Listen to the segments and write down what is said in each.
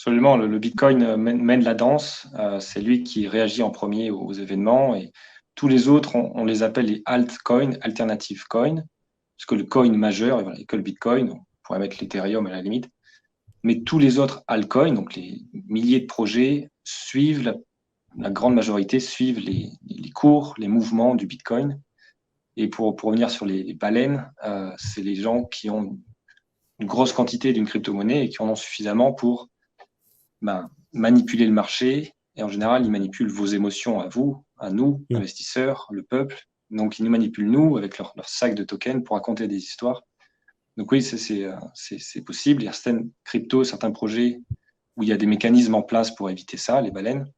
Absolument, le Bitcoin mène la danse. C'est lui qui réagit en premier aux événements et tous les autres, on les appelle les altcoins, alternative coins, parce que le coin majeur, voilà, il n'y a que le Bitcoin, on pourrait mettre l'Ethereum à la limite, mais tous les autres altcoins, donc les milliers de projets, suivent la grande majorité suivent les cours, les mouvements du Bitcoin. Et pour revenir sur les baleines, c'est les gens qui ont une grosse quantité d'une crypto-monnaie et qui en ont suffisamment pour manipuler le marché. Et en général, ils manipulent vos émotions à vous, à nous, Mm. investisseurs, le peuple. Donc, ils nous manipulent, nous, avec leur sac de tokens pour raconter des histoires. Donc oui, c'est possible. Il y a certaines cryptos, certains projets où il y a des mécanismes en place pour éviter ça, les baleines.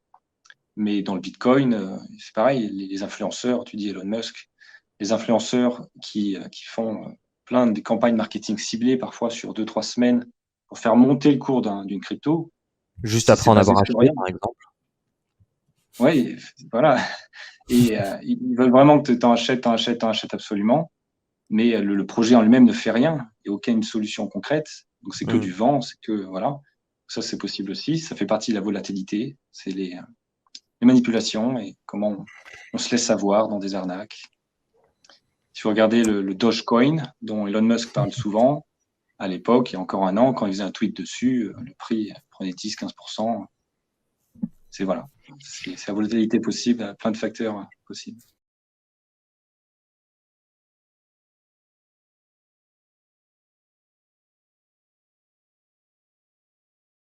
Mais dans le Bitcoin, c'est pareil, les influenceurs, tu dis Elon Musk, les influenceurs qui font plein de campagnes marketing ciblées, parfois sur 2, 3 semaines, pour faire monter le cours d'une crypto, Juste après c'est en basé avoir sur acheté, rien. par exemple. Oui, voilà. Et ils veulent vraiment que tu en achètes, t'en achètes absolument. Mais le projet en lui-même ne fait rien. Il n'y a aucune solution concrète. Donc c'est que Mm. du vent, c'est que voilà. Ça, c'est possible aussi. Ça fait partie de la volatilité. C'est les manipulations et comment on se laisse avoir dans des arnaques. Si vous regardez le Dogecoin, dont Elon Musk parle souvent, à l'époque, il y a encore un an, quand il faisait un tweet dessus, le prix prenait 10-15%. C'est voilà, c'est la volatilité possible, plein de facteurs possibles.